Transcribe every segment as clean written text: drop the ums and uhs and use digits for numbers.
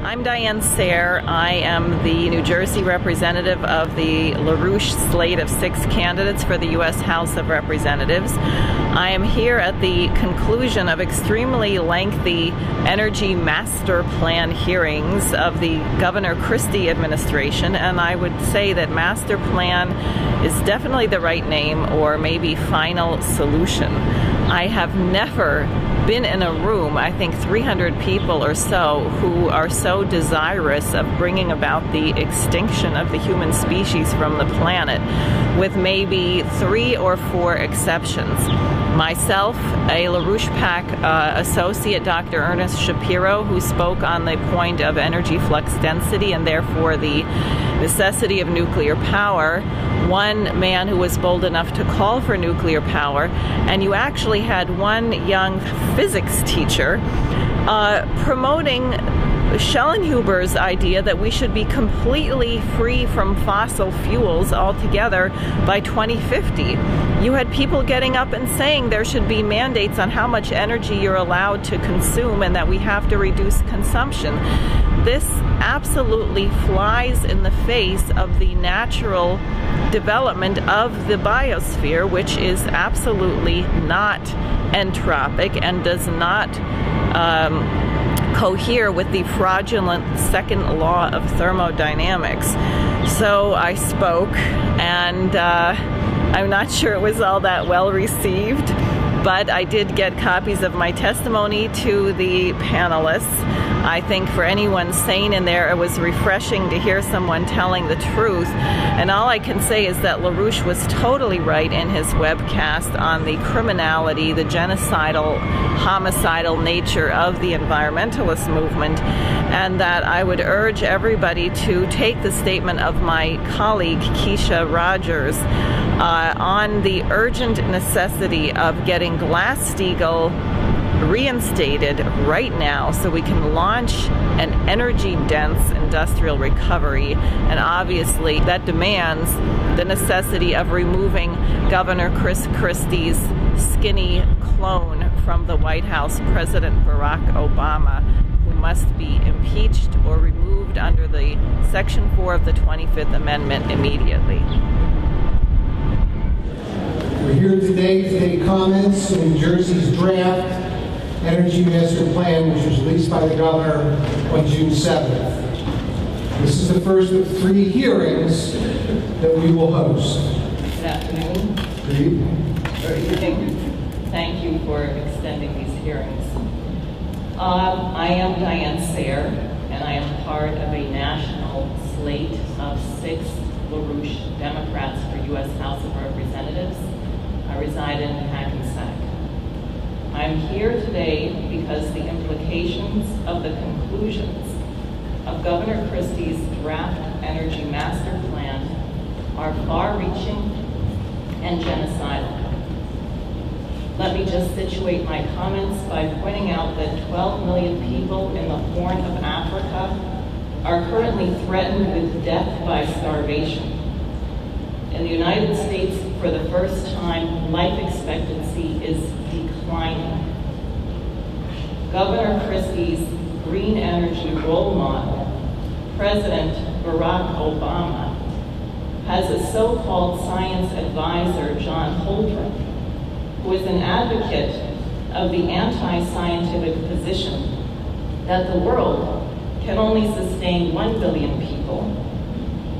I'm Diane Sare. I am the New Jersey representative of the LaRouche slate of 6 candidates for the U.S. House of Representatives. I am here at the conclusion of extremely lengthy energy master plan hearings of the Governor Christie administration, and I would say that master plan is definitely the right name, or maybe final solution. I have never been in a room, I think 300 people or so, who are so desirous of bringing about the extinction of the human species from the planet, with maybe 3 or 4 exceptions. Myself, a LaRouche PAC associate, Dr. Ernest Shapiro, who spoke on the point of energy flux density and therefore the necessity of nuclear power, one man who was bold enough to call for nuclear power, and you actually had one young physics teacher promoting Schellenhuber's idea that we should be completely free from fossil fuels altogether by 2050. You had people getting up and saying there should be mandates on how much energy you're allowed to consume and that we have to reduce consumption. This absolutely flies in the face of the natural development of the biosphere, which is absolutely not entropic and does not cohere with the fraudulent second law of thermodynamics. So I spoke, and I'm not sure it was all that well received, but I did get copies of my testimony to the panelists. I think for anyone sane in there, it was refreshing to hear someone telling the truth. And all I can say is that LaRouche was totally right in his webcast on the criminality, the genocidal, homicidal nature of the environmentalist movement, and that I would urge everybody to take the statement of my colleague, Keisha Rogers, on the urgent necessity of getting Glass-Steagall reinstated right now so we can launch an energy-dense industrial recovery, and obviously that demands the necessity of removing Governor Christie's skinny clone from the White House, President Barack Obama, who must be impeached or removed under the Section 4 of the 25th Amendment immediately. We're here today to take comments on New Jersey's draft Energy Master Plan, which was released by the Governor on June 7th. This is the first of 3 hearings that we will host. Good afternoon. Good evening. Good evening. Thank you for extending these hearings. I am Diane Sare, and I am part of a national slate of 6 LaRouche Democrats for U.S. House of Representatives. I reside in Hackensack. I'm here today because the implications of the conclusions of Governor Christie's draft Energy Master Plan are far-reaching and genocidal. Let me just situate my comments by pointing out that 12 million people in the Horn of Africa are currently threatened with death by starvation. In the United States, for the first time, life expectancy is declining. Governor Christie's green energy role model, President Barack Obama, has a so-called science advisor, John Holdren, who is an advocate of the anti-scientific position that the world can only sustain 1 billion people.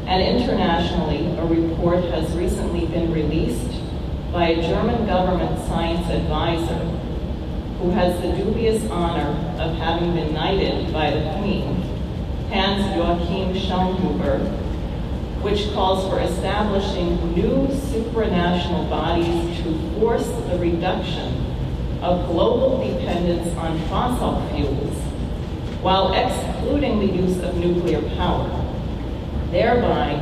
And internationally, a report has recently been released by a German government science advisor who has the dubious honor of having been knighted by the Queen, Hans-Joachim Schellenhuber, which calls for establishing new supranational bodies to force the reduction of global dependence on fossil fuels while excluding the use of nuclear power, thereby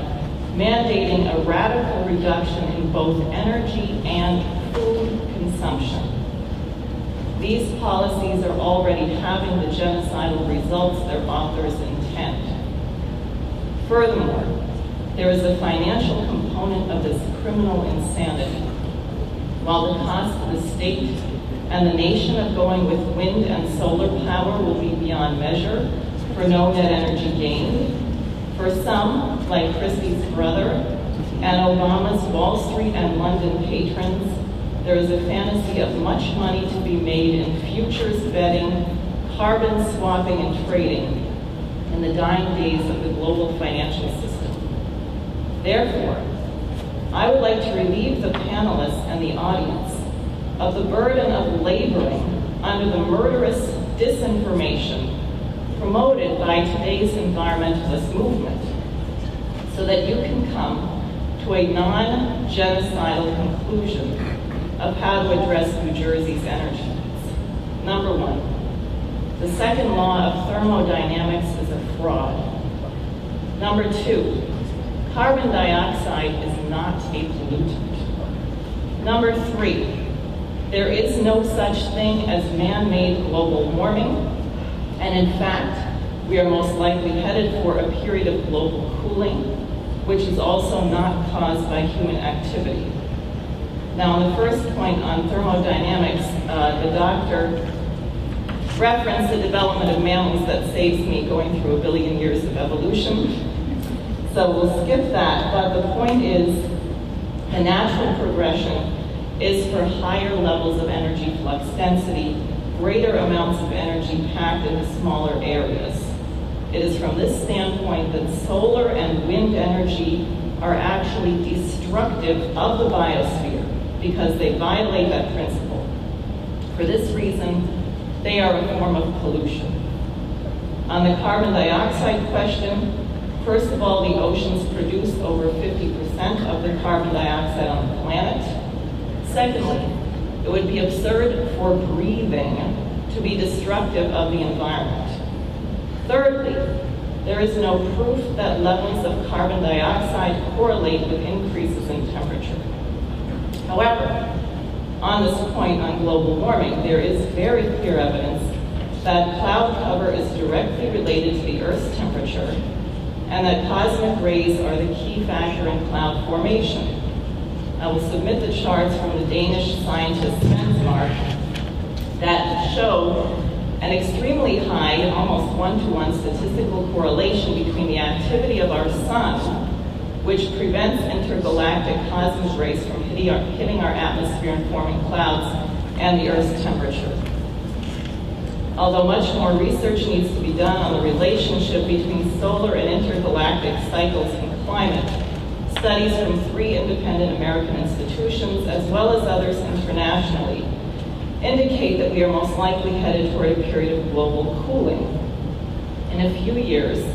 mandating a radical reduction in both energy and food consumption. These policies are already having the genocidal results their authors intend. Furthermore, there is a financial component of this criminal insanity. While the cost to the state and the nation of going with wind and solar power will be beyond measure, for no net energy gain. For some, like Christie's brother and Obama's Wall Street and London patrons, there is a fantasy of much money to be made in futures betting, carbon swapping, and trading in the dying days of the global financial system. Therefore, I would like to relieve the panelists and the audience of the burden of laboring under the murderous disinformation promoted by today's environmentalist movement, so that you can come to a non-genocidal conclusion of how to address New Jersey's energy needs. Number one, the second law of thermodynamics is a fraud. Number two, carbon dioxide is not a pollutant. Number three, there is no such thing as man-made global warming, and in fact, we are most likely headed for a period of global cooling, which is also not caused by human activity. Now, on the first point on thermodynamics, the doctor referenced the development of mountains that saves me going through 1 billion years of evolution. So we'll skip that, but the point is the natural progression is for higher levels of energy flux density, greater amounts of energy packed into smaller areas. It is from this standpoint that solar and wind energy are actually destructive of the biosphere because they violate that principle. For this reason, they are a form of pollution. On the carbon dioxide question, first of all, the oceans produce over 50% of the carbon dioxide on the planet. Secondly, it would be absurd for breathing to be destructive of the environment. Thirdly, there is no proof that levels of carbon dioxide correlate with increases in temperature. However, on this point on global warming, there is very clear evidence that cloud cover is directly related to the Earth's temperature and that cosmic rays are the key factor in cloud formation. I will submit the charts from the Danish scientist Svensmark that show an extremely high, almost one-to-one statistical correlation between the activity of our sun, which prevents intergalactic cosmic rays from hitting our atmosphere and forming clouds, and the Earth's temperature. Although much more research needs to be done on the relationship between solar and intergalactic cycles and climate, studies from 3 independent American institutions, as well as others internationally, indicate that we are most likely headed toward a period of global cooling. In a few years,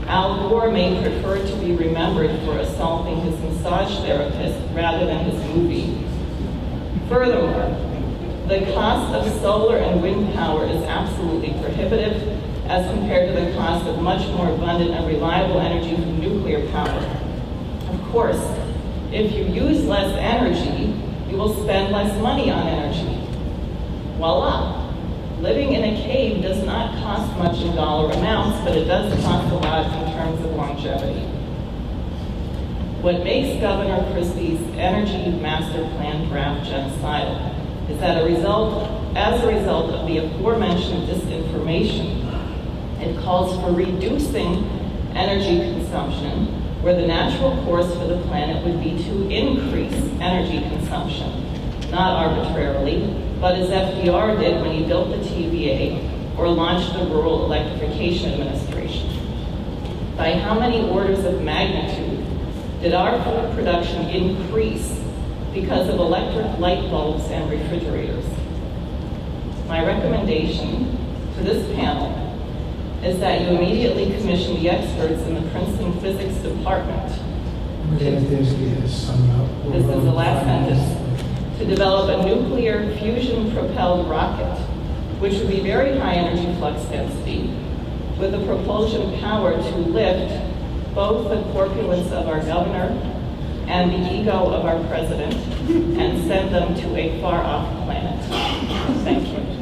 Al Gore may prefer to be remembered for assaulting his massage therapist rather than his movie. Furthermore, the cost of solar and wind power is absolutely prohibitive as compared to the cost of much more abundant and reliable energy from nuclear power. Of course, if you use less energy, you will spend less money on energy. Voila! Living in a cave does not cost much in dollar amounts, but it does cost a lot in terms of longevity. What makes Governor Christie's Energy Master Plan draft genocidal is that as a result of the aforementioned disinformation, it calls for reducing energy consumption, where the natural course for the planet would be to increase energy consumption, not arbitrarily, but as FDR did when he built the TVA or launched the Rural Electrification Administration. By how many orders of magnitude did our food production increase because of electric light bulbs and refrigerators? My recommendation to this panel is that you immediately commission the experts in the Princeton Physics Department. This is the last sentence. To develop a nuclear fusion-propelled rocket, which would be very high energy flux density, with the propulsion power to lift both the corpulence of our governor and the ego of our president and send them to a far-off planet. Thank you.